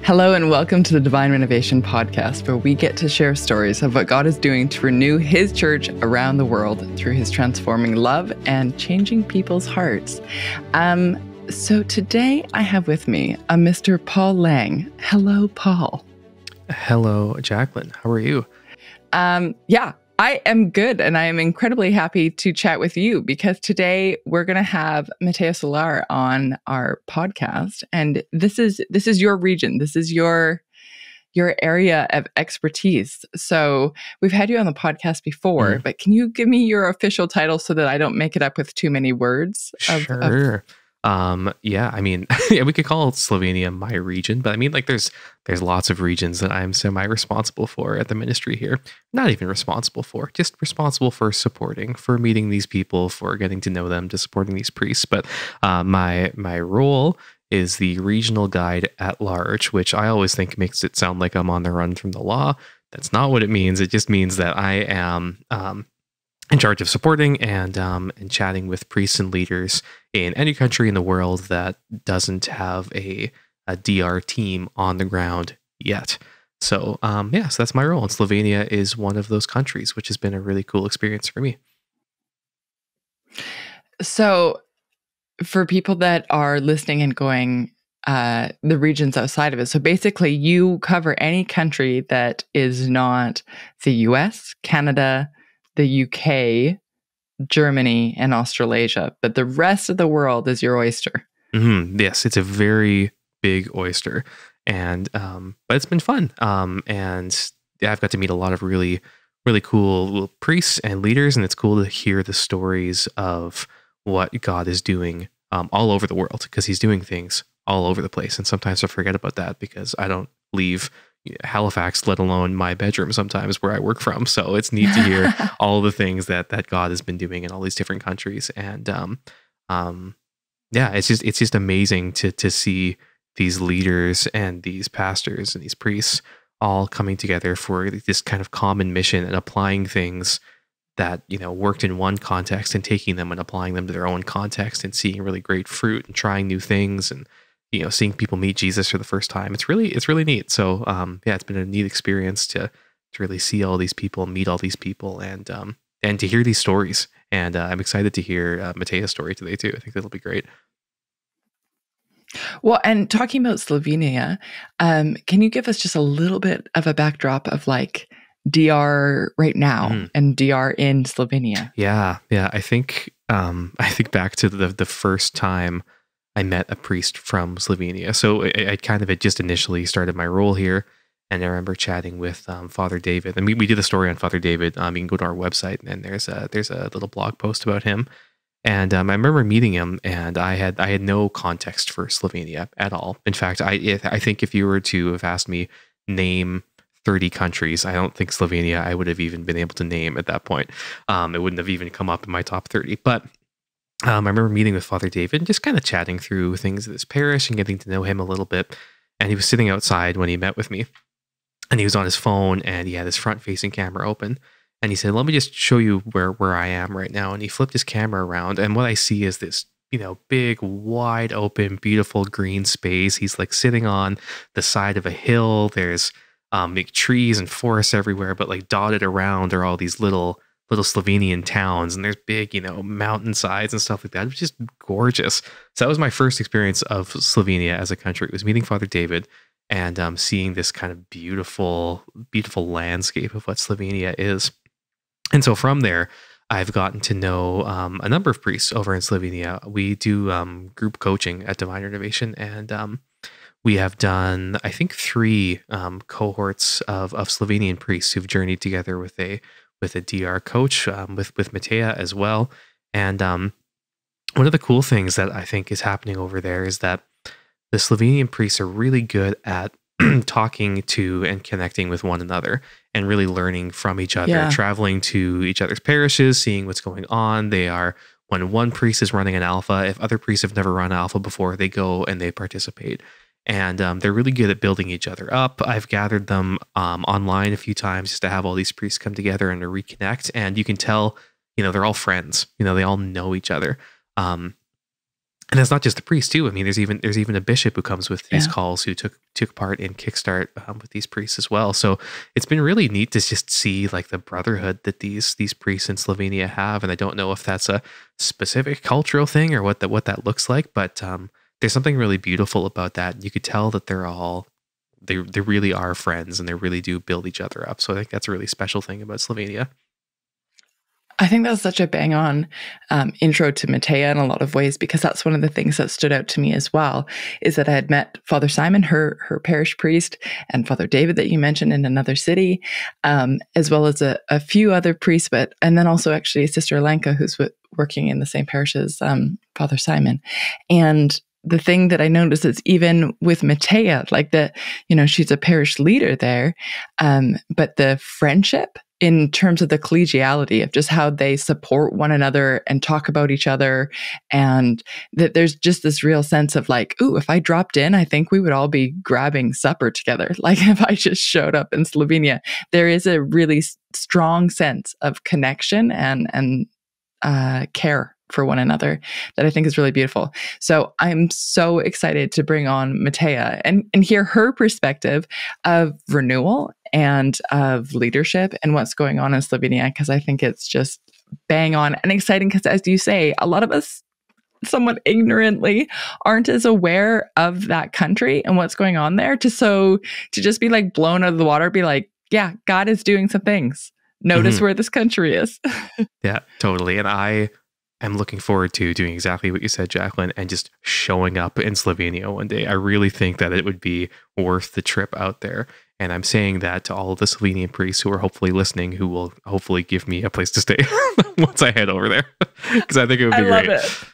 Hello and welcome to the Divine Renovation Podcast, where we get to share stories of what God is doing to renew His church around the world through His transforming love and changing people's hearts. So today I have with me a Mr. Paul Lang. Hello, Paul. Hello, Jacqueline. How are you? Yeah, I am good, and I am incredibly happy to chat with you because today we're going to have Mateja Solar on our podcast, and this is your region. This is your area of expertise. So we've had you on the podcast before, but can you give me your official title so that I don't make it up with too many words? Sure. Yeah, I mean, yeah, we could call Slovenia my region, but I mean, like, there's lots of regions that I'm semi-responsible for at the ministry here. Not even responsible for, just responsible for supporting, for meeting these people, for getting to know them, to supporting these priests. But my role is the regional guide at large, which I always think makes it sound like I'm on the run from the law. That's not what it means. It just means that I am in charge of supporting and chatting with priests and leaders in any country in the world that doesn't have a DR team on the ground yet. So so that's my role. And Slovenia is one of those countries, which has been a really cool experience for me. So for people that are listening and going, the regions outside of it. So basically you cover any country that is not the US, Canada, the UK, Germany, and Australasia, but the rest of the world is your oyster. Yes, it's a very big oyster, and but it's been fun. And yeah, I've got to meet a lot of really, really cool priests and leaders, and it's cool to hear the stories of what God is doing all over the world, because He's doing things all over the place. And sometimes I forget about that because I don't leave Halifax, let alone my bedroom sometimes where I work from. So it's neat to hear all the things that God has been doing in all these different countries. And yeah, it's just amazing to see these leaders and these pastors and these priests all coming together for this kind of common mission and applying things that, worked in one context and taking them and applying them to their own context and seeing really great fruit and trying new things and seeing people meet Jesus for the first time. It's really neat. So yeah, it's been a neat experience to really see all these people, meet all these people, and to hear these stories. And I'm excited to hear Mateja's story today too. I think that'll be great. Well, and talking about Slovenia, can you give us just a little bit of a backdrop of like DR right now and DR in Slovenia? Yeah. I think back to the first time I met a priest from Slovenia. So I kind of had just initially started my role here, and I remember chatting with Father David. And we did a story on Father David. You can go to our website, and there's a little blog post about him. And I remember meeting him, and I had no context for Slovenia at all. In fact, I think if you were to have asked me name 30 countries, I don't think Slovenia I would have even been able to name at that point. It wouldn't have even come up in my top 30. But I remember meeting with Father David and just kind of chatting through things at his parish and getting to know him a little bit. And he was sitting outside when he met with me, and he was on his phone, and he had his front-facing camera open. And he said, "Let me just show you where I am right now." And he flipped his camera around, and what I see is this, big, wide open, beautiful green space. He's like sitting on the side of a hill. There's big trees and forests everywhere, but like dotted around are all these little Slovenian towns, and there's big, mountainsides and stuff like that. It was just gorgeous. So that was my first experience of Slovenia as a country. It was meeting Father David and seeing this kind of beautiful, beautiful landscape of what Slovenia is. And so from there, I've gotten to know a number of priests over in Slovenia. We do group coaching at Divine Renovation, and we have done, I think, 3 cohorts of Slovenian priests who've journeyed together with a DR coach, with Mateja as well. And one of the cool things that I think is happening over there is that the Slovenian priests are really good at talking to and connecting with one another and really learning from each other, traveling to each other's parishes, seeing what's going on. When one priest is running an alpha, if other priests have never run alpha before, they go and they participate. And they're really good at building each other up. I've gathered them online a few times just to have all these priests come together and to reconnect. And you can tell, they're all friends. They all know each other. And it's not just the priest too. I mean, there's even a bishop who comes with these calls, who took part in Kickstart with these priests as well. So it's been really neat to just see like the brotherhood that these priests in Slovenia have. And I don't know if that's a specific cultural thing or what that looks like, but there's something really beautiful about that. You could tell that they really are friends, and they really do build each other up. So I think that's a really special thing about Slovenia. I think that's such a bang on intro to Mateja in a lot of ways, because that's one of the things that stood out to me as well, is that I had met Father Simon, her parish priest, and Father David that you mentioned in another city, as well as a few other priests, and then also actually Sister Alenka, who's working in the same parish as Father Simon. And the thing that I noticed is even with Mateja, like she's a parish leader there, but the friendship in terms of the collegiality of just how they support one another and talk about each other, and that there's just this real sense of like, ooh, if I dropped in, I think we would all be grabbing supper together. Like if I just showed up in Slovenia, there is a really strong sense of connection and care for one another that I think is really beautiful. So I'm so excited to bring on Mateja and hear her perspective of renewal and of leadership and what's going on in Slovenia, because I think it's just bang on and exciting, because as you say, a lot of us somewhat ignorantly aren't as aware of that country and what's going on there, to just be like blown out of the water, be like, yeah, God is doing some things. Notice where this country is. Yeah, totally. And I'm looking forward to doing exactly what you said, Jacqueline, and just showing up in Slovenia one day. I really think that it would be worth the trip out there. And I'm saying that to all of the Slovenian priests who are hopefully listening, who will hopefully give me a place to stay once I head over there, because I think it would be great. Love it.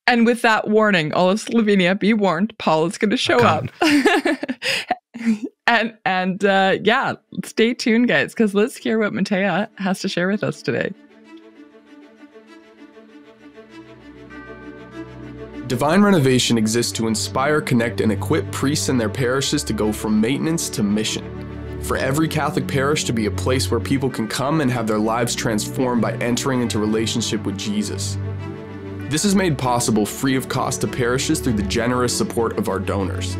And with that warning, all of Slovenia, be warned, Paul is going to show up. and stay tuned, guys, because let's hear what Mateja has to share with us today. Divine Renovation exists to inspire, connect, and equip priests and their parishes to go from maintenance to mission. For every Catholic parish to be a place where people can come and have their lives transformed by entering into relationship with Jesus. This is made possible free of cost to parishes through the generous support of our donors.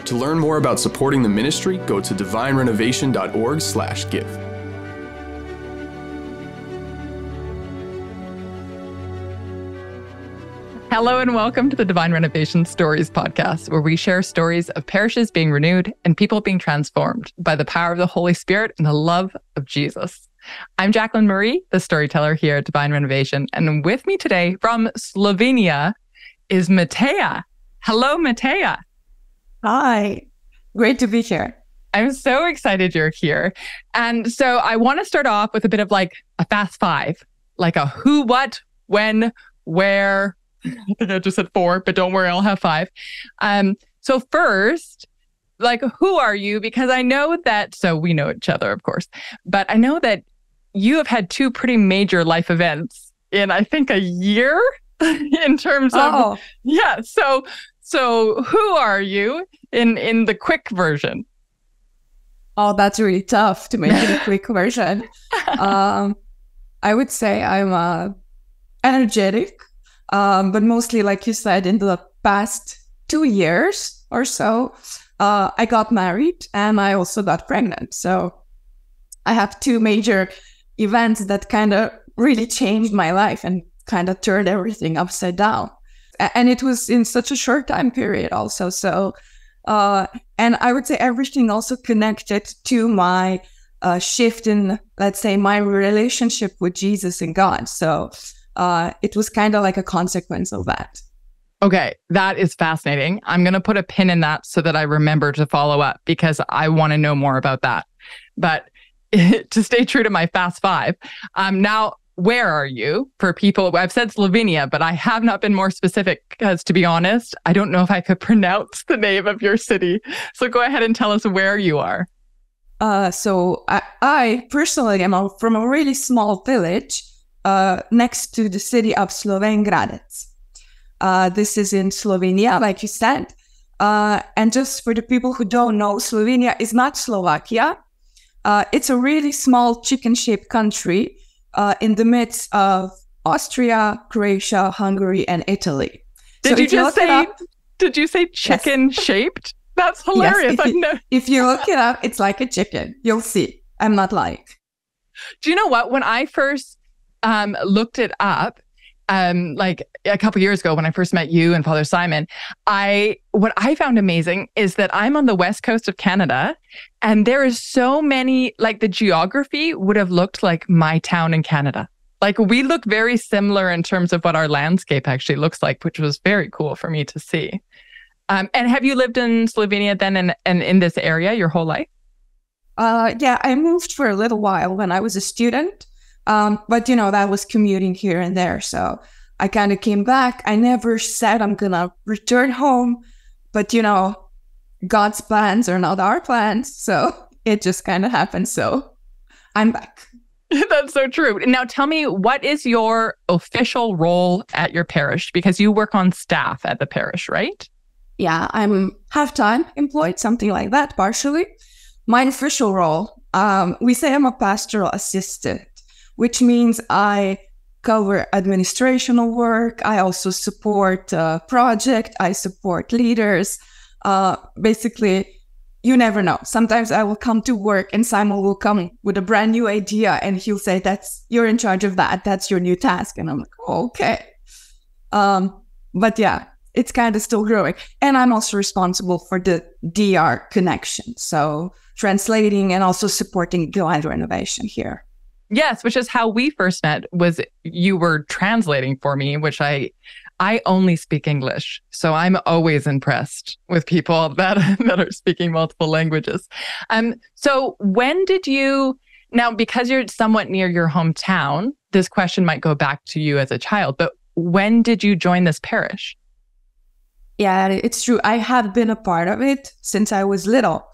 To learn more about supporting the ministry, go to divinerenovation.org/give. Hello and welcome to the Divine Renovation Stories podcast, where we share stories of parishes being renewed and people being transformed by the power of the Holy Spirit and the love of Jesus. I'm Jacqueline Marie, the storyteller here at Divine Renovation, and with me today from Slovenia is Mateja. Hello, Mateja. Hi, great to be here. I'm so excited you're here. And so I want to start off with a bit of like a fast five, like a who, what, when, where. I think I just said 4, but don't worry, I'll have 5. So first, like, who are you? Because I know that, so we know each other, of course, but I know that you have had 2 pretty major life events in, I think, a year in terms of, yeah. So who are you in the quick version? Oh, that's really tough to make it a quick version. I would say I'm energetic. But mostly, like you said, in the past 2 years or so, I got married and I also got pregnant. So I have 2 major events that kind of really changed my life and kind of turned everything upside down. And it was in such a short time period also. So, and I would say everything also connected to my shift in, let's say, my relationship with Jesus and God. So it was kind of like a consequence of that. Okay, that is fascinating. I'm going to put a pin in that so that I remember to follow up, because I want to know more about that. But to stay true to my fast 5, now, where are you for people? I've said Slovenia, but I have not been more specific because, to be honest, I don't know if I could pronounce the name of your city. So go ahead and tell us where you are. So I personally am from a really small village next to the city of Slovenj Gradec. This is in Slovenia, like you said. And just for the people who don't know, Slovenia is not Slovakia. It's a really small chicken-shaped country in the midst of Austria, Croatia, Hungary, and Italy. Did So you if you just look it say? up- Did you say chicken shaped? That's Yes, hilarious. if you look it up, it's like a chicken. You'll see. I'm not lying. Do you know what? When I first looked it up, like a couple years ago, when I first met you and Father Simon, what I found amazing is that I'm on the west coast of Canada, and there is so many, like the geography would have looked like my town in Canada. Like we look very similar in terms of what our landscape actually looks like, which was very cool for me to see. And have you lived in Slovenia then and in this area your whole life? Yeah, I moved for a little while when I was a student. But, that was commuting here and there. So I kind of came back. I never said I'm going to return home. But, God's plans are not our plans. So it just kind of happened. So I'm back. That's so true. Now tell me, what is your official role at your parish? Because you work on staff at the parish, right? Yeah, I'm half-time employed, something like that, partially. My official role, we say I'm a pastoral assistant, which means I cover administrational work. I also support project. I support leaders. Basically, you never know. Sometimes I will come to work and Simon will come with a brand new idea and he'll say, you're in charge of that. That's your new task. And I'm like, oh, okay. But yeah, it's kind of still growing. And I'm also responsible for the DR connection. So translating and also supporting the land renovation here. Yes, which is how we first met, was you were translating for me, which I only speak English. So I'm always impressed with people that are speaking multiple languages. So when did you, now because you're somewhat near your hometown, this question might go back to you as a child, but when did you join this parish? Yeah, it's true. I have been a part of it since I was little.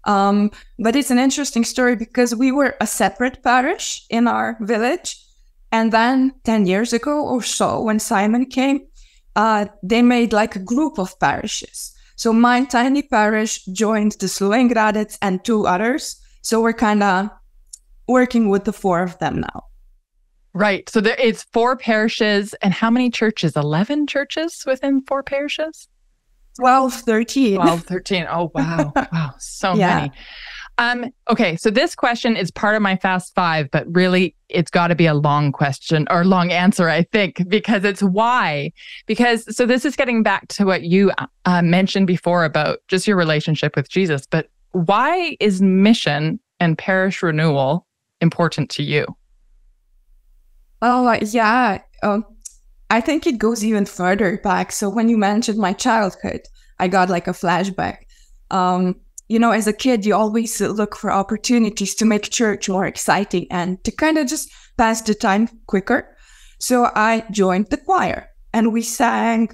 But it's an interesting story because we were a separate parish in our village. And then 10 years ago or so, when Simon came, they made like a group of parishes. So my tiny parish joined the Slovengradec and 2 others. So we're kind of working with the 4 of them now. Right. So it's 4 parishes. And how many churches? 11 churches within 4 parishes? 12, 13. 12, 13. Oh, wow. Wow. So many. Okay. So this question is part of my Fast 5, but really it's got to be a long question or long answer, I think, because it's why. So this is getting back to what you mentioned before about just your relationship with Jesus, but why is mission and parish renewal important to you? Oh, yeah. I think it goes even further back. So when you mentioned my childhood, I got like a flashback. As a kid, you always look for opportunities to make church more exciting and to kind of just pass the time quicker. So I joined the choir and we sang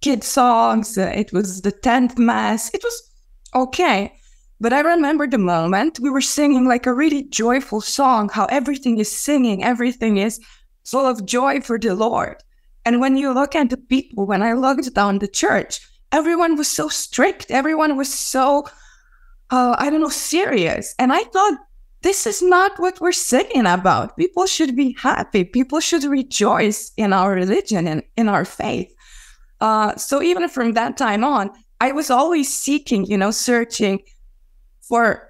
kid songs. It was the 10th Mass. It was okay. But I remember the moment we were singing like a really joyful song, how everything is singing, everything is full of joy for the Lord. And when you look at the people, when I looked down the church, everyone was so strict. Everyone was so, serious. And I thought, this is not what we're singing about. People should be happy. People should rejoice in our religion and in our faith. So even from that time on, I was always seeking, searching for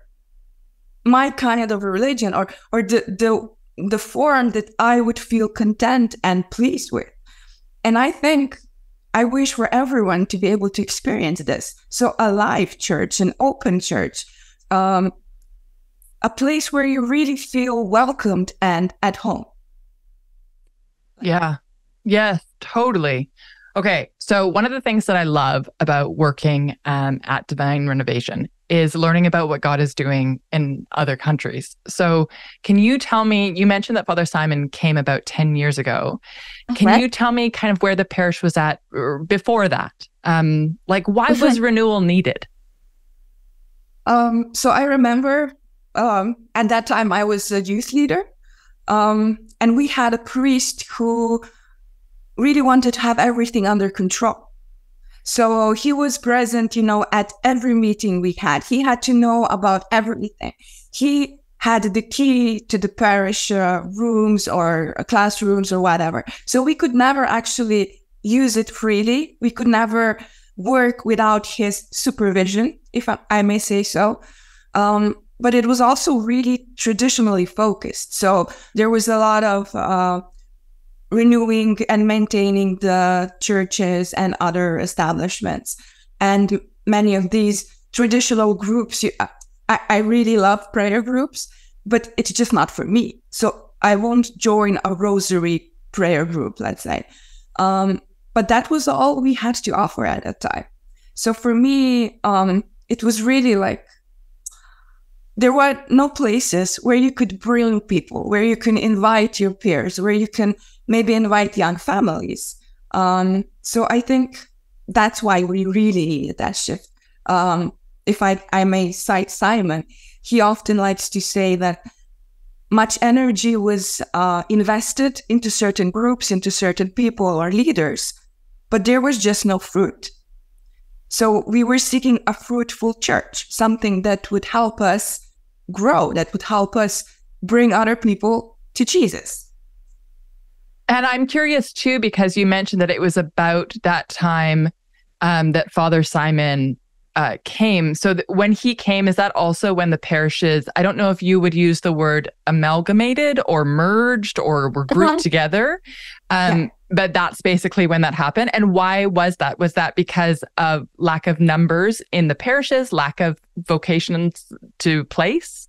my kind of a religion or the form that I would feel content and pleased with. And I wish for everyone to be able to experience this. So a live church, an open church, a place where you really feel welcomed and at home. Yeah. Yes, totally. Okay. So one of the things that I love about working at Divine Renovation is learning about what God is doing in other countries. So can you tell me, you mentioned that Father Simon came about 10 years ago. Can you tell me kind of where the parish was at before that? Why was renewal needed? So I remember at that time I was a youth leader, and we had a priest who really wanted to have everything under control. So he was present, at every meeting we had. He had to know about everything. He had the key to the parish rooms or classrooms or whatever. So we could never actually use it freely. We could never work without his supervision, if I may say so. But it was also really traditionally focused. So there was a lot of renewing and maintaining the churches and other establishments. And many of these traditional groups, I really love prayer groups, but it's just not for me. So I won't join a rosary prayer group, let's say. But that was all we had to offer at that time. So for me, it was really like, there were no places where you could bring people, where you can invite your peers, where you can maybe invite young families. So I think that's why we really needed that shift. If I may cite Simon, he often likes to say that much energy was invested into certain groups, into certain people or leaders, but there was just no fruit. So we were seeking a fruitful church, something that would help us grow, that would help us bring other people to Jesus. And I'm curious too, because you mentioned that it was about that time that Father Simon came. So when he came, is that also when the parishes, I don't know if you would use the word amalgamated or merged or were grouped together, but that's basically when that happened. And why was that? Was that because of lack of numbers in the parishes, lack of vocations to place?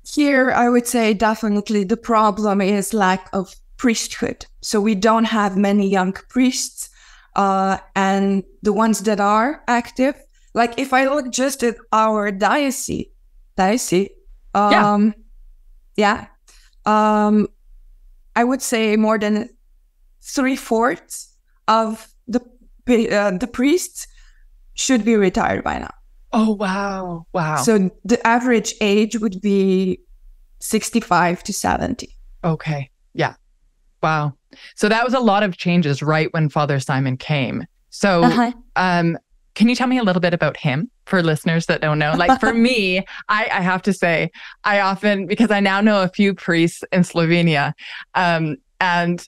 Here, I would say definitely the problem is lack of priesthood. So we don't have many young priests, and the ones that are active, like if I look just at our diocese, I would say more than 3/4 of the priests should be retired by now. Oh, wow. Wow. So the average age would be 65 to 70. Okay. Yeah. Wow. So that was a lot of changes right when Father Simon came. So can you tell me a little bit about him for listeners that don't know? Like for me, I have to say, I often, because I now know a few priests in Slovenia, and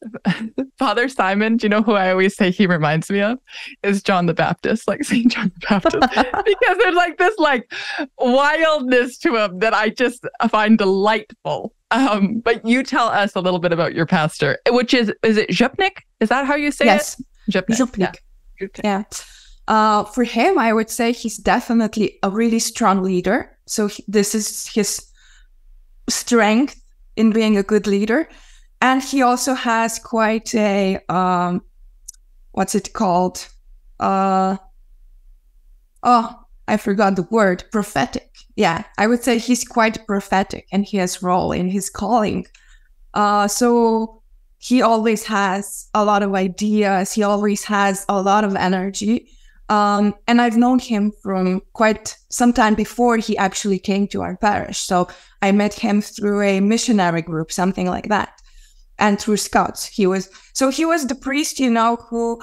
Father Simon, do you know who I always say he reminds me of? Is John the Baptist, like St. John the Baptist. Because there's like this like wildness to him that I just find delightful. But you tell us a little bit about your pastor, which is it Župnik? Is that how you say it? Župnik. Yeah. For him, I would say he's definitely a really strong leader. So this is his strength in being a good leader. And he also has quite a, what's it called? I forgot the word, prophetic. Yeah, I would say he's quite prophetic and he has role in his calling. So he always has a lot of ideas. He always has a lot of energy. And I've known him from quite some time before he actually came to our parish. So I met him through a missionary group, something like that. And through scouts, he was the priest, who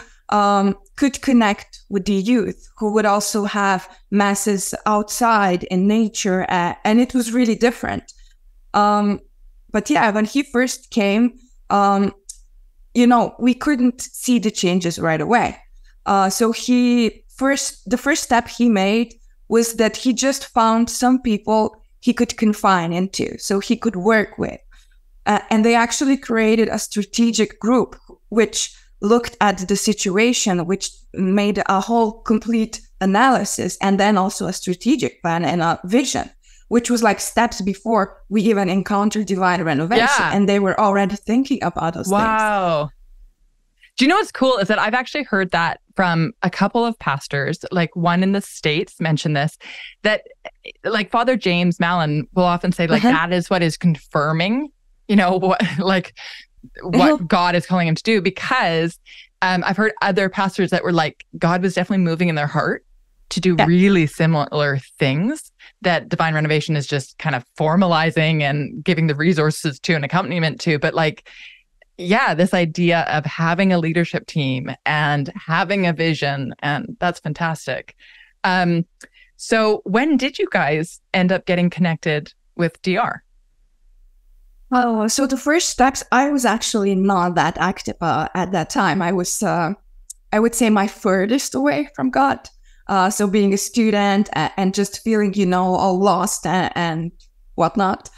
could connect with the youth, who would also have masses outside in nature, and it was really different. But yeah, when he first came, we couldn't see the changes right away. So the first step he made was that he just found some people he could confine into, so he could work with. And they actually created a strategic group which looked at the situation, which made a whole complete analysis, and then also a strategic plan and a vision, which was like steps before we even encountered divine renovation. Yeah. And they were already thinking about those things. Wow. Do you know what's cool is that I've actually heard that from a couple of pastors, like one in the States mentioned this, that like Father James Mallon will often say like that is what is confirming what God is calling him to do, because I've heard other pastors that were like, God was definitely moving in their heart to do really similar things that divine renovation is just kind of formalizing and giving the resources to an accompaniment to. But like, yeah, this idea of having a leadership team and having a vision, and that's fantastic. So when did you guys end up getting connected with DR? Oh, so the first steps, I was actually not that active at that time. I was I would say, my furthest away from God. So being a student and just feeling, all lost and whatnot.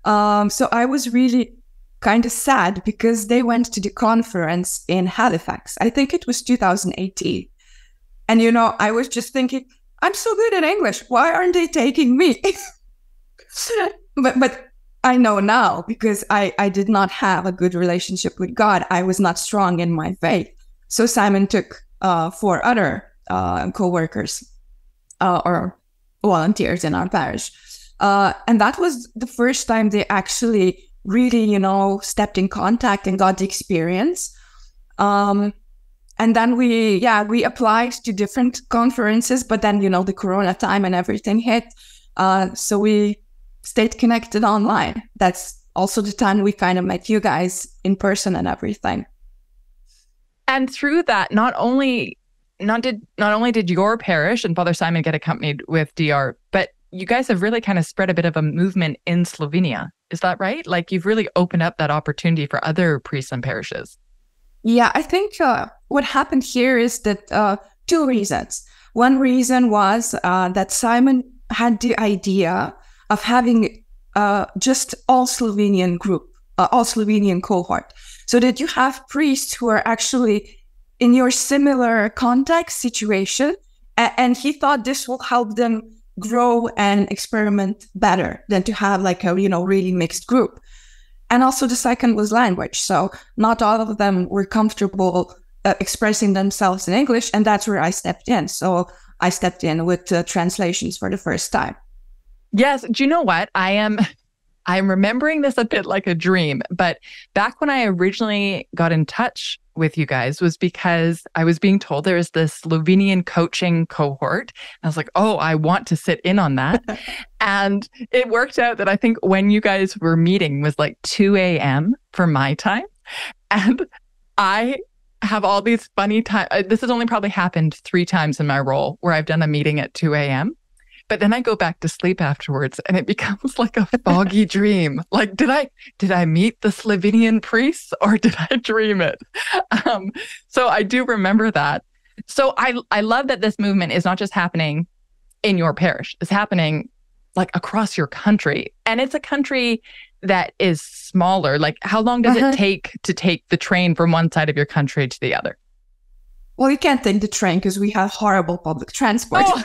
So I was really kind of sad because they went to the conference in Halifax. I think it was 2018. And, I was just thinking, I'm so good at English. Why aren't they taking me? But I know now, because I did not have a good relationship with God. I was not strong in my faith. So Simon took 4 other co-workers or volunteers in our parish. And that was the first time they actually really, stepped in contact and got the experience. And then we applied to different conferences, but then, the Corona time and everything hit. So we stayed connected online. That's also the time we kind of met you guys in person and everything. And through that, not only did your parish and Father Simon get accompanied with DR, but you guys have really kind of spread a bit of a movement in Slovenia. Is that right? Like, you've really opened up that opportunity for other priests and parishes. Yeah, I think what happened here is that 2 reasons. One reason was that Simon had the idea of having just all Slovenian cohort, so that you have priests who are actually in your similar context situation, and he thought this will help them grow and experiment better than to have like a really mixed group. And also the second was language. So not all of them were comfortable expressing themselves in English, and that's where I stepped in. So I stepped in with translations for the first time. Yes. Do you know what? I'm remembering this a bit like a dream, but back when I originally got in touch with you guys was because I was being told there is this Slovenian coaching cohort. I was like, oh, I want to sit in on that. And it worked out that I think when you guys were meeting was like 2 a.m. for my time. And I have all these funny times. This has only probably happened 3 times in my role where I've done a meeting at 2 a.m. But then I go back to sleep afterwards and it becomes like a foggy dream. Like, did I meet the Slovenian priests or did I dream it? So I do remember that. So I love that this movement is not just happening in your parish. It's happening like across your country. And it's a country that is smaller. Like, how long does it take to take the train from one side of your country to the other? Well, you can't take the train because we have horrible public transport. Oh.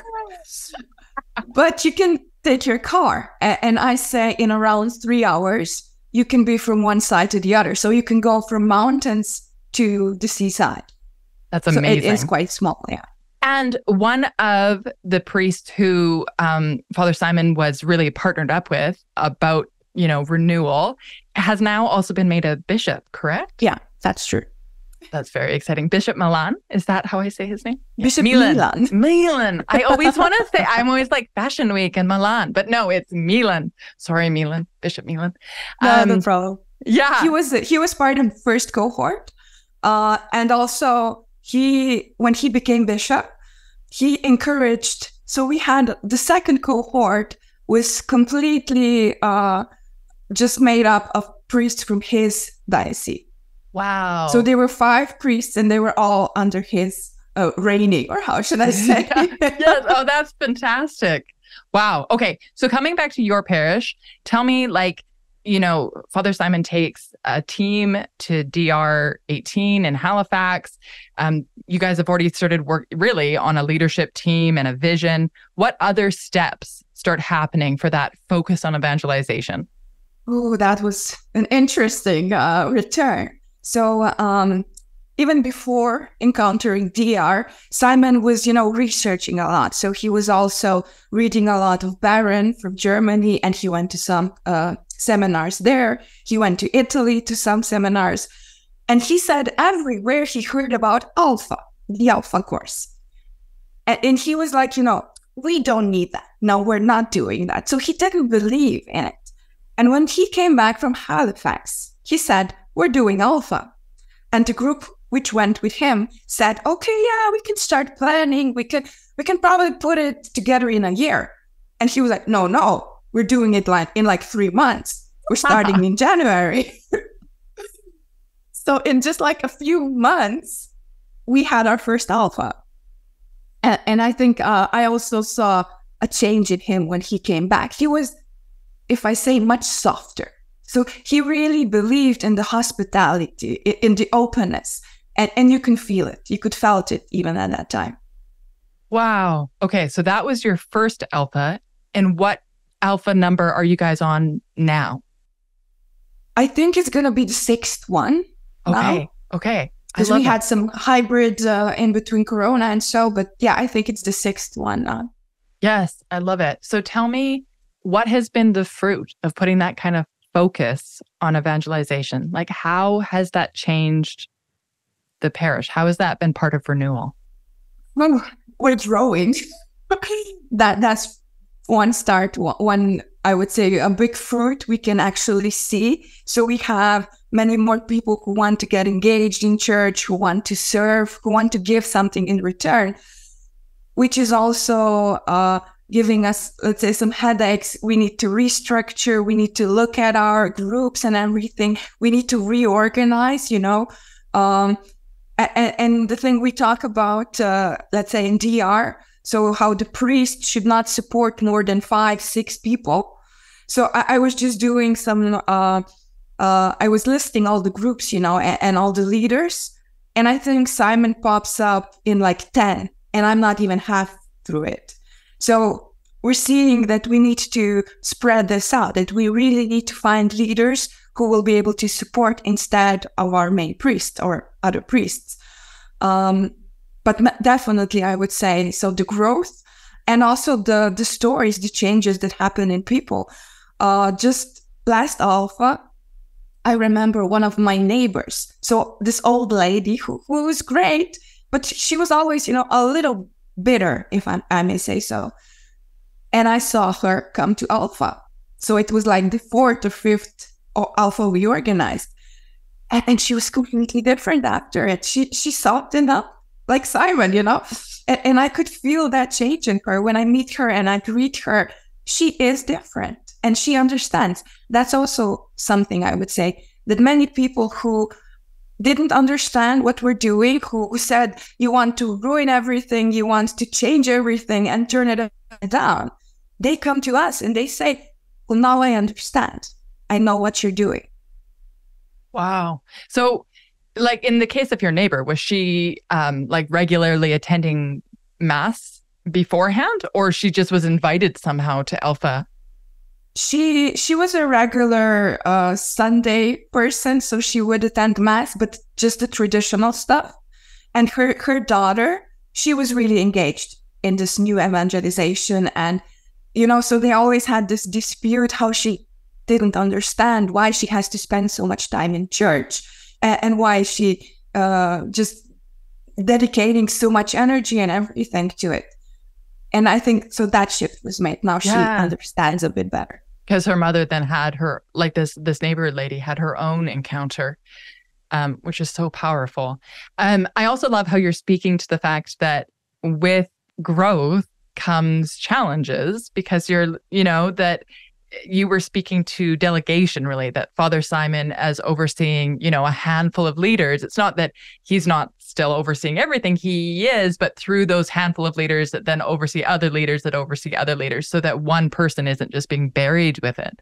But you can take your car. And I say in around 3 hours, you can be from one side to the other. So you can go from mountains to the seaside. That's amazing. So it is quite small, yeah. And one of the priests who Father Simon was really partnered up with about, renewal has now also been made a bishop, correct? Yeah, that's true. That's very exciting. Bishop Milan, is that how I say his name? Bishop Milan. Milan. I always want to say, I'm always like Fashion Week in Milan, but no, it's Milan. Sorry, Milan. Bishop Milan. No problem. Yeah. He was part of the first cohort. And also when he became bishop, he encouraged, so we had the second cohort was completely just made up of priests from his diocese. Wow. So there were 5 priests and they were all under his reigning, or how should I say? Yes. Oh, that's fantastic. Wow. Okay. So coming back to your parish, tell me, Father Simon takes a team to DR 18 in Halifax. You guys have already started work really on a leadership team and a vision. What other steps start happening for that focus on evangelization? Oh, that was an interesting return. So even before encountering DR, Simon was, researching a lot. So he was also reading a lot of Baron from Germany, and he went to some seminars there. He went to Italy to some seminars. And he said everywhere he heard about Alpha, the Alpha course. And he was like, we don't need that. No, we're not doing that. So he didn't believe in it. And when he came back from Halifax, he said, we're doing Alpha. And the group which went with him said, okay, yeah, we can start planning. We can probably put it together in a year. And he was like, no, we're doing it in 3 months. We're starting in January. So in just a few months, we had our first alpha. And I think I also saw a change in him when he came back. He was, if I say, much softer. So he really believed in the hospitality, in the openness, and you can feel it. You could felt it even at that time. Wow. Okay, so that was your first alpha. And what alpha number are you guys on now? I think it's going to be the 6th one. Okay. Okay. Because we had some hybrid in between Corona and so, but yeah, I think it's the 6th one now. Yes, I love it. So tell me, what has been the fruit of putting that kind of focus on evangelization? Like, how has that changed the parish? How has that been part of renewal? Well, we're growing. That's one start, one, I would say, a big fruit we can actually see. So we have many more people who want to get engaged in church, who want to serve, who want to give something in return, which is also giving us, let's say, some headaches. We need to restructure. We need to look at our groups and everything. We need to reorganize, you know. And the thing we talk about, let's say in DR, so how the priest should not support more than 5-6 people. So I was just doing some, I was listing all the groups, you know, and all the leaders. And I think Simon pops up in like 10, and I'm not even half through it. So we're seeing that we need to spread this out, that we really need to find leaders who will be able to support instead of our main priest or other priests. But definitely, I would say, so the growth and also the stories, the changes that happen in people. Just last Alpha, I remember one of my neighbors. So this old lady who was great, but she was always, you know, a little bitter, if I may say so. And I saw her come to Alpha. So it was like the 4th or 5th Alpha we organized. And she was completely different after it. She softened up like Simon, you know. And I could feel that change in her. When I meet her and I greet her, she is different and she understands. That's also something I would say, that many people who didn't understand what we're doing, who said, you want to ruin everything, you want to change everything and turn it down, they come to us and they say, well, now I understand. I know what you're doing. Wow. So, like in the case of your neighbor, was she like regularly attending Mass beforehand, or she just was invited somehow to Alpha? She was a regular Sunday person, so she would attend Mass, but just the traditional stuff. And her daughter, she was really engaged in this new evangelization. And, you know, so they always had this dispute how she didn't understand why she has to spend so much time in church and why she just dedicating so much energy and everything to it. And I think so that shift was made. Now she understands a bit better. Because her mother then had her, like this neighbor lady had her own encounter, which is so powerful. I also love how you're speaking to the fact that with growth comes challenges, because you're, you know, that you were speaking to delegation, really, that Father Simon, as overseeing, you know, a handful of leaders, it's not that he's not still overseeing everything, he is, but through those handful of leaders that then oversee other leaders that oversee other leaders, so that one person isn't just being buried with it.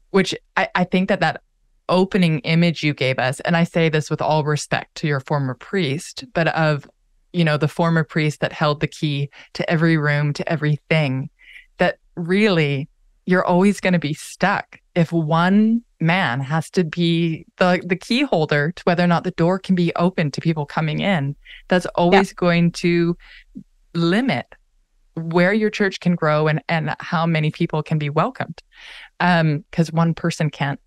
Which I think that opening image you gave us, and I say this with all respect to your former priest, but of, you know, the former priest that held the key to every room, to everything, that really you're always going to be stuck if one man has to be the key holder to whether or not the door can be open to people coming in. That's always going to limit where your church can grow and how many people can be welcomed. Because one person can't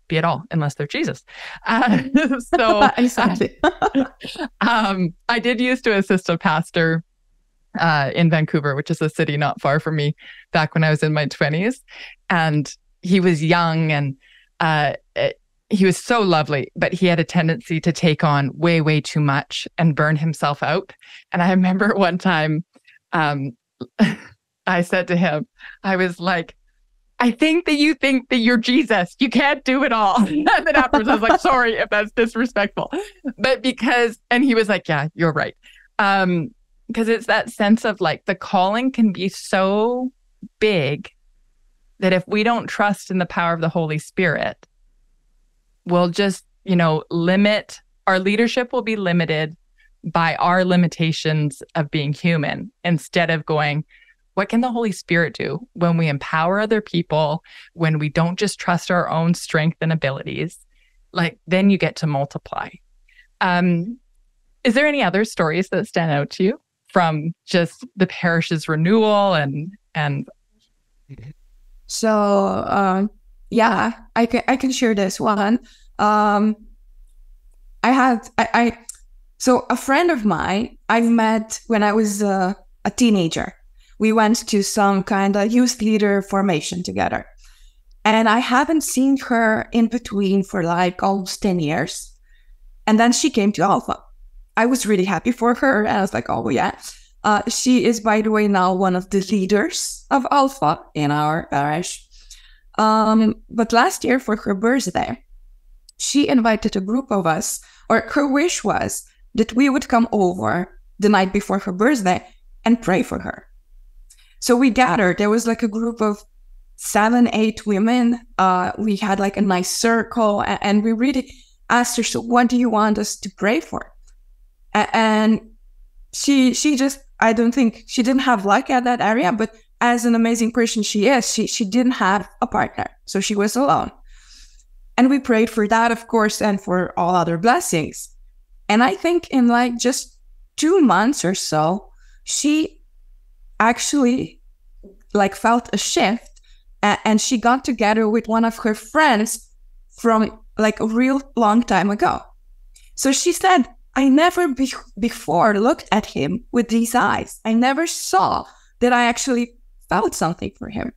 be at all unless they're Jesus. So exactly. I did used to assist a pastor in Vancouver, which is a city not far from me, back when I was in my 20s. And he was young and he was so lovely, but he had a tendency to take on way, way too much and burn himself out. And I remember one time I said to him, I was like, I think that you think that you're Jesus. You can't do it all. And then afterwards, I was like, sorry if that's disrespectful. But and he was like, yeah, you're right. Because it's that sense of like the calling can be so big that if we don't trust in the power of the Holy Spirit, we'll just, limit, our leadership will be limited by our limitations of being human instead of going, what can the Holy Spirit do when we empower other people, when we don't just trust our own strength and abilities? Like, then you get to multiply. Is there any other stories that stand out to you from just the parish's renewal and? So, I can share this one. So a friend of mine I met when I was a teenager. We went to some kind of youth leader formation together. And I haven't seen her in between for like almost 10 years. And then she came to Alpha. I was really happy for her. And I was like, oh, yeah. She is, by the way, now one of the leaders of Alpha in our parish. But last year for her birthday, she invited a group of us, or her wish was that we would come over the night before her birthday and pray for her. So we gathered. There was like a group of 7, 8 women. We had like a nice circle, and we really asked her, so what do you want us to pray for? And she just, I don't think, she didn't have luck at that area, but as an amazing person she is, she didn't have a partner. So she was alone. And we prayed for that, of course, and for all other blessings. And I think in like just 2 months or so, she actually like felt a shift, and she got together with one of her friends from like a real long time ago. So she said, I never before looked at him with these eyes. I never saw that I actually felt something for him.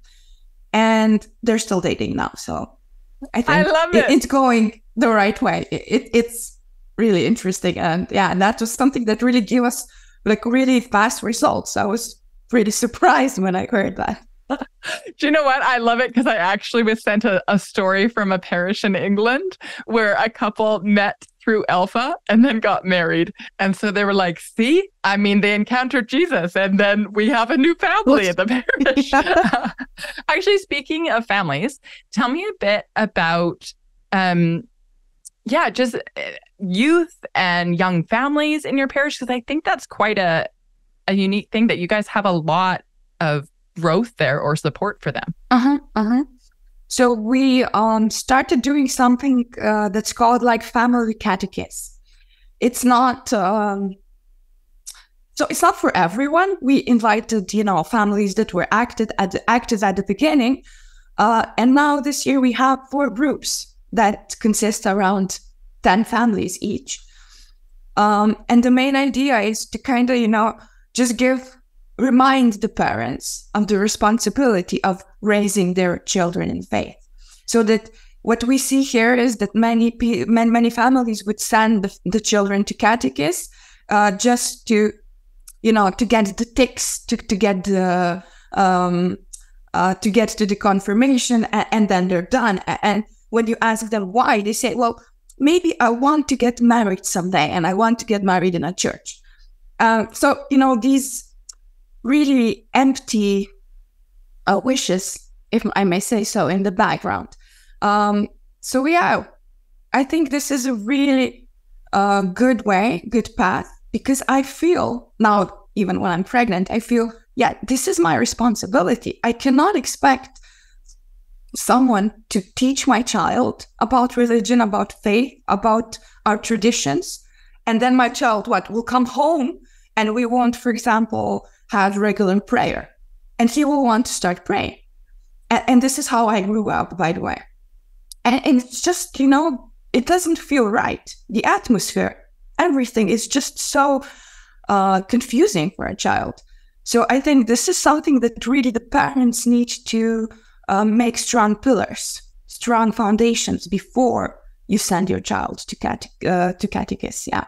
And they're still dating now. So I think I love it. It's going the right way. It's really interesting. And that was something that really gave us like really fast results. I was pretty surprised when I heard that. Do you know what? I love it because I actually was sent a story from a parish in England where a couple met through Alpha and then got married. And so they were like, see, I mean, they encountered Jesus and then we have a new family at the parish. Actually, speaking of families, tell me a bit about, just youth and young families in your parish, because I think that's quite a unique thing that you guys have a lot of growth there or support for them. So we started doing something that's called like family catechism. It's not so it's not for everyone. We invited families that were active at the beginning, and now this year we have 4 groups that consist around 10 families each. And the main idea is to kind of just remind the parents of the responsibility of raising their children in faith. So that what we see here is that many families would send the children to catechists just to get the ticks, to get the to get to the confirmation, and then they're done. And when you ask them why, they say, well, maybe I want to get married someday and I want to get married in a church. So these really empty wishes, if I may say so, in the background. I think this is a really good path, because I feel now, even when I'm pregnant, I feel, this is my responsibility. I cannot expect someone to teach my child about religion, about faith, about our traditions, and then my child, will come home and we won't, for example, have regular prayer, and he will want to start praying. And this is how I grew up, by the way. And it's just, it doesn't feel right. The atmosphere, everything is just so confusing for a child. So I think this is something that really the parents need to make strong pillars, strong foundations before you send your child to catechist. Yeah.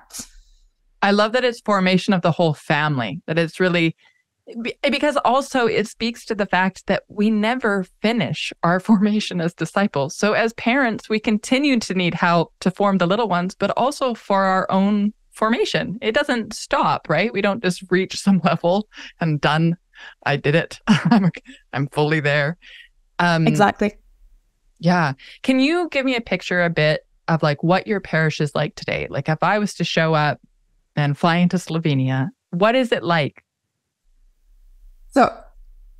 I love that it's formation of the whole family, that it's really Because also it speaks to the fact that we never finish our formation as disciples. So as parents, we continue to need help to form the little ones, but also for our own formation. It doesn't stop, right? We don't just reach some level and done. I did it. I'm fully there. Exactly. Yeah. Can you give me a picture a bit of like what your parish is like today? Like if I was to show up and fly into Slovenia, what is it like? So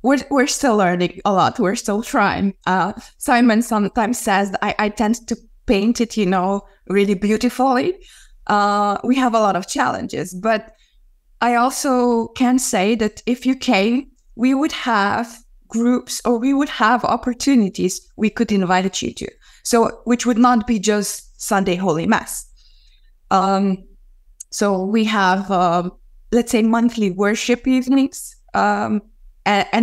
we're still learning a lot. We're still trying. Simon sometimes says that I tend to paint it, really beautifully. We have a lot of challenges, but I also can say that if you came, we would have groups or we would have opportunities we could invite you to. So which would not be just Sunday Holy Mass. So we have, let's say, monthly worship evenings. And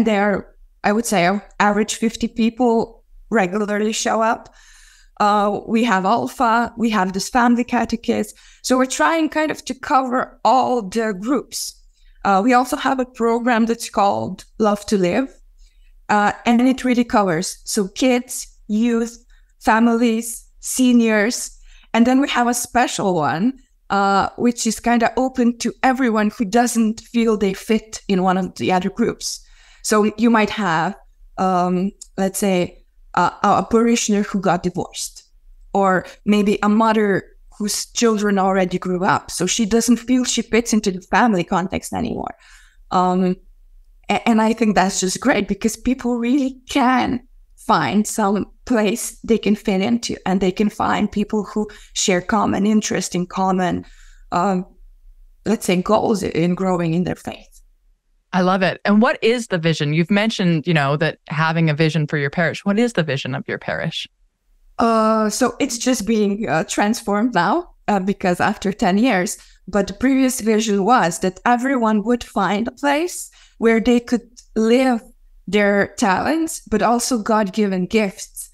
there, I would say, average 50 people regularly show up. We have Alpha, we have this family catechist. So we're trying kind of to cover all the groups. We also have a program that's called Love to Live. And it really covers so kids, youth, families, seniors. And then we have a special one, which is kind of open to everyone who doesn't feel they fit in one of the other groups. So you might have, let's say, a parishioner who got divorced, or maybe a mother whose children already grew up, so she doesn't feel she fits into the family context anymore. And I think that's just great because people really can find some place they can fit into, and they can find people who share common interest in common, let's say, goals in growing in their faith. I love it. And what is the vision? You've mentioned, that having a vision for your parish. What is the vision of your parish? So it's just being transformed now because after 10 years, but the previous vision was that everyone would find a place where they could live their talents, but also God-given gifts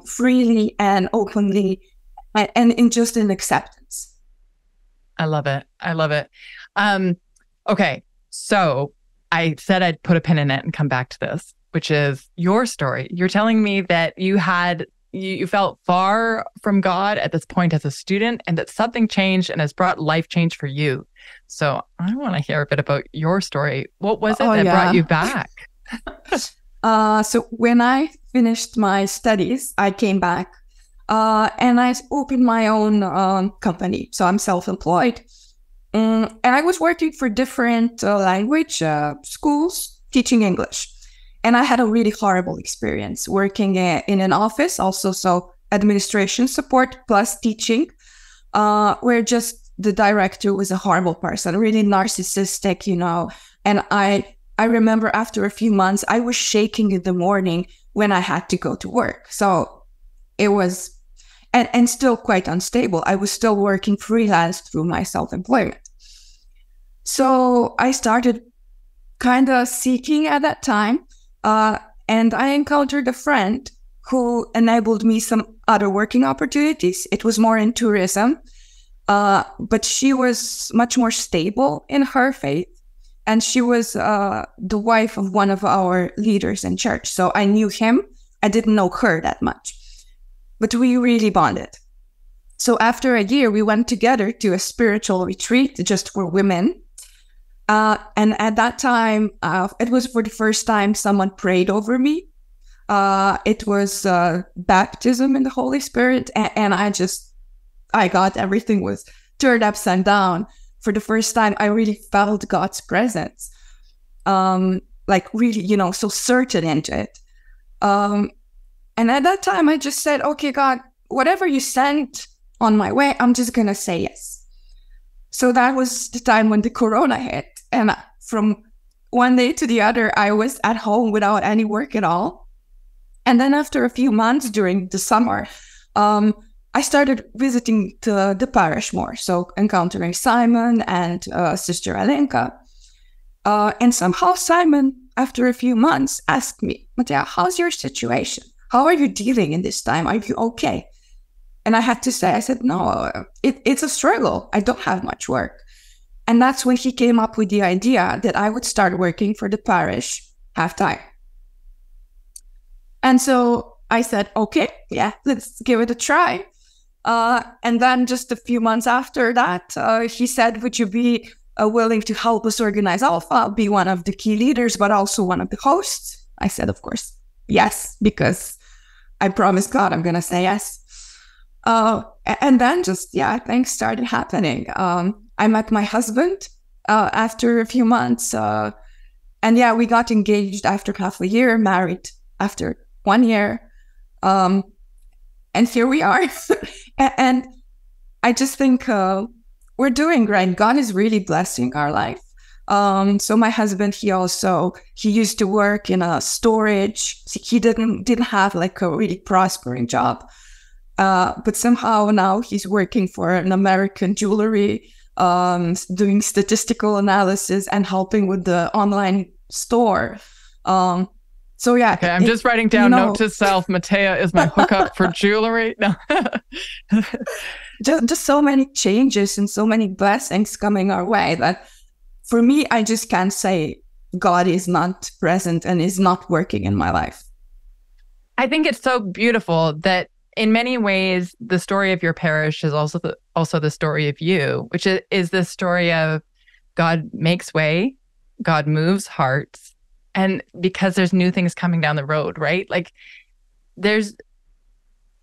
freely and openly and in acceptance. I love it. I love it. Okay. So I said I'd put a pin in it and come back to this, which is your story. You're telling me that you felt far from God at this point as a student, and that something changed and has brought life change for you. So I want to hear a bit about your story. What was it that brought you back? So when I finished my studies, I came back and I opened my own company. So I'm self-employed. And I was working for different language schools, teaching English. And I had a really horrible experience working in an office also. So administration support plus teaching, where just the director was a horrible person, really narcissistic, And I remember after a few months, I was shaking in the morning when I had to go to work. So it was, and still quite unstable. I was still working freelance through my self-employment. So I started kind of seeking at that time. And I encountered a friend who enabled me some other working opportunities. It was more in tourism, but she was much more stable in her faith. And she was the wife of one of our leaders in church. So I knew him. I didn't know her that much, but we really bonded. So after a year, we went together to a spiritual retreat just for women. And at that time, it was for the first time someone prayed over me. It was baptism in the Holy Spirit. And I got everything was turned upside down. For the first time, I really felt God's presence, like really, so certain into it. And at that time, I just said, okay, God, whatever you sent on my way, I'm just going to say yes. So that was the time when the Corona hit. And from one day to the other, I was at home without any work at all. And then after a few months during the summer, I started visiting the parish more. So encountering Simon and Sister Alenka. And somehow Simon, after a few months, asked me, Mateja, how's your situation? How are you dealing in this time? Are you okay? And I had to say, I said, no, it's a struggle. I don't have much work. And that's when he came up with the idea that I would start working for the parish half-time. And so I said, okay, yeah, let's give it a try. And then just a few months after that, he said, would you be willing to help us organize Alpha, be one of the key leaders, but also one of the hosts? I said, of course, yes, because I promised God I'm going to say yes. And then just, things started happening. I met my husband after a few months. And we got engaged after half a year, married after 1 year. And here we are. And I just think we're doing great. God is really blessing our life. So my husband, he used to work in a storage. He didn't have like a really prospering job. But somehow now he's working for an American jewelry, doing statistical analysis and helping with the online store. Okay, I'm just writing down, note to self, Mateja is my hookup for jewelry. No. just so many changes and so many blessings coming our way that for me, I just can't say God is not present and is not working in my life. I think it's so beautiful that in many ways, the story of your parish is also the story of you, which is the story of God makes way, God moves hearts, and because there's new things coming down the road, right? Like there's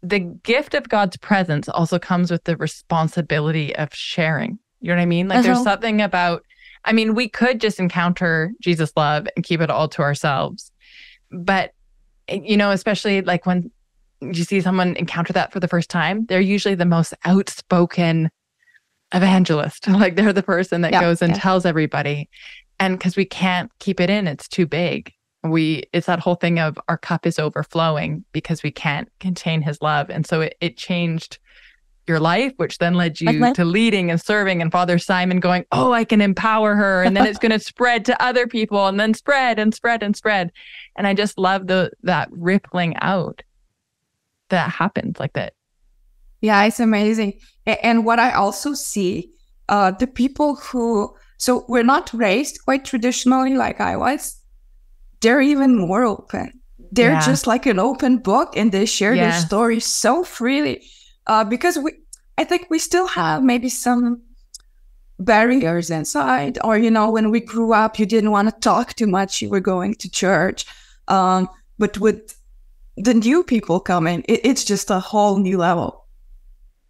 the gift of God's presence also comes with the responsibility of sharing. You know what I mean? Like there's something about, we could just encounter Jesus' love and keep it all to ourselves. But, especially like when you see someone encounter that for the first time, they're usually the most outspoken evangelist. Like they're the person that goes and tells everybody. And because we can't keep it in, it's too big. It's that whole thing of our cup is overflowing because we can't contain his love. And so it changed your life, which then led you to leading and serving, and Father Simon going, oh, I can empower her. And then it's going to spread to other people and then spread and spread and spread. And I just love that rippling out that happens like that. Yeah, it's amazing. And what I also see, the people so we're not raised quite traditionally like I was, they're even more open. They're just like an open book and they share their stories so freely. Because I think we still have maybe some barriers inside, or, when we grew up, you didn't want to talk too much, you were going to church. But with the new people coming, it's just a whole new level.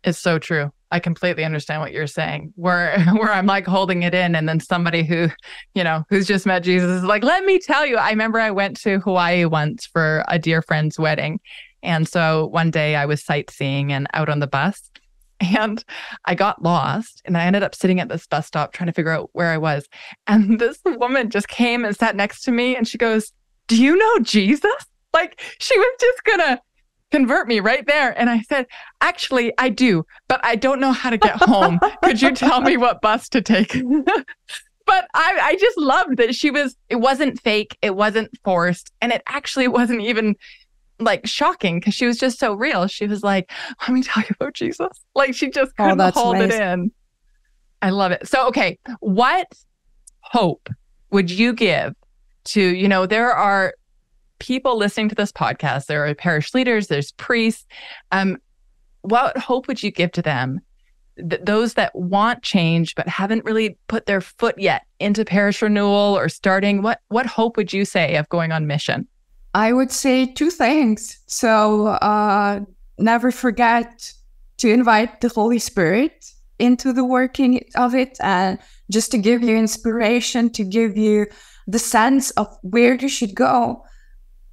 It's so true. I completely understand what you're saying, where I'm like holding it in, and then somebody who, who's just met Jesus is like, let me tell you. I remember I went to Hawaii once for a dear friend's wedding. And so one day I was sightseeing and out on the bus, and I got lost, and I ended up sitting at this bus stop trying to figure out where I was. And this woman just came and sat next to me, and she goes, do you know Jesus? Like she was just gonna convert me right there. And I said, actually, I do, but I don't know how to get home. Could you tell me what bus to take? But I just loved that it wasn't fake, it wasn't forced, and it actually wasn't even like shocking because she was just so real. She was like, let me tell you about Jesus. Like she just couldn't hold it in. I love it. So, okay, what hope would you give to, there are people listening to this podcast, there are parish leaders, there's priests. What hope would you give to them? Those that want change but haven't really put their foot yet into parish renewal or starting, what hope would you say of going on mission? I would say two things. So never forget to invite the Holy Spirit into the working of it, and just to give you inspiration, to give you the sense of where you should go.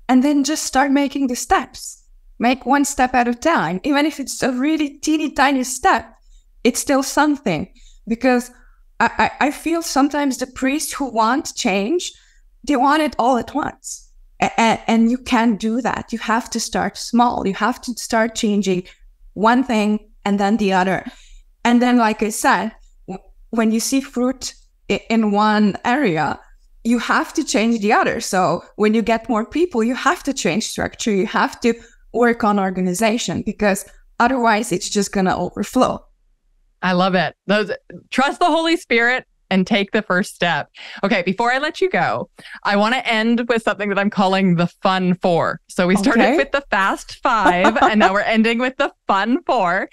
And then just start making the steps. Make one step at a time. Even if it's a really teeny tiny step, it's still something. Because I feel sometimes the priests who want change, they want it all at once. And you can't do that. You have to start small. You have to start changing one thing and then the other. And then, like I said, when you see fruit in one area, you have to change the other. So when you get more people, you have to change structure. You have to work on organization, because otherwise it's just going to overflow. I love it. Trust the Holy Spirit and take the first step. Okay, before I let you go, I want to end with something that I'm calling the fun 4. So we started with the fast 5 and now we're ending with the fun 4.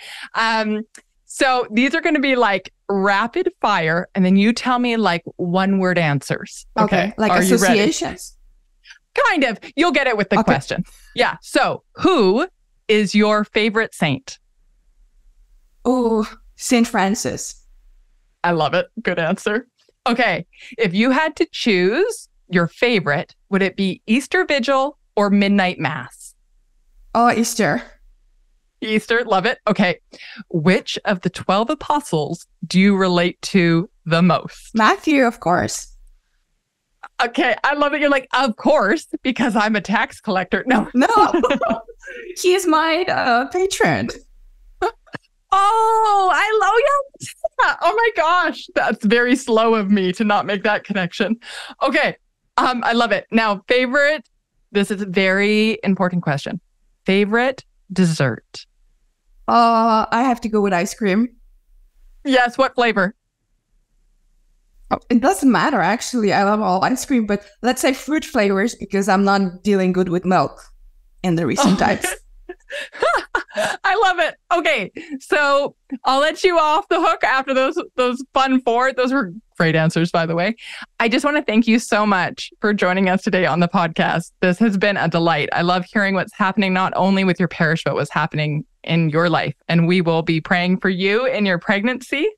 So these are going to be like rapid fire, and then you tell me like one-word answers. Okay, like are associations. Kind of. You'll get it with the question. Yeah. So who is your favorite saint? Oh, Saint Francis. I love it. Good answer. Okay. If you had to choose your favorite, would it be Easter Vigil or Midnight Mass? Oh, Easter. Easter. Love it. Okay. Which of the 12 apostles do you relate to the most? Matthew, of course. Okay. I love it. You're like, of course, because I'm a tax collector. No. He is my patron. Oh, I love you. Oh my gosh. That's very slow of me to not make that connection. Okay. I love it. Now, favorite, this is a very important question. Favorite dessert? I have to go with ice cream. Yes, what flavor? Oh, it doesn't matter, actually. I love all ice cream, but let's say fruit flavors because I'm not dealing good with milk in the recent times. I love it. Okay, so I'll let you off the hook after those fun 4. Those were great answers, by the way. I just want to thank you so much for joining us today on the podcast. This has been a delight. I love hearing what's happening not only with your parish, but what's happening in your life. And we will be praying for you in your pregnancy.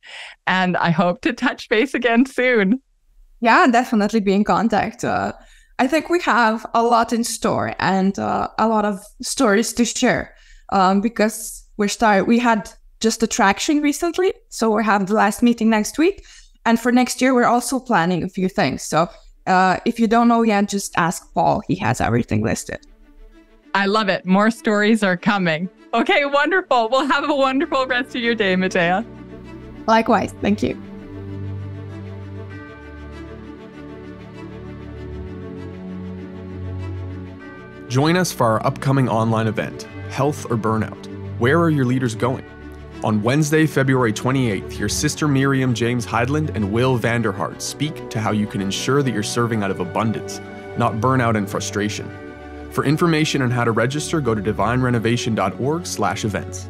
And I hope to touch base again soon. Yeah, definitely be in contact. I think we have a lot in store and a lot of stories to share because we had just a traction recently. So we have the last meeting next week. And for next year, we're also planning a few things. So if you don't know yet, just ask Paul. He has everything listed. I love it. More stories are coming. Okay, wonderful. Well, have a wonderful rest of your day, Mateja. Likewise. Thank you. Join us for our upcoming online event, Health or Burnout? Where are your leaders going? On Wednesday, February 28th, hear Sister Miriam James Heidland and Will Vanderhart speak to how you can ensure that you're serving out of abundance, not burnout and frustration. For information on how to register, go to divinerenovation.org/events.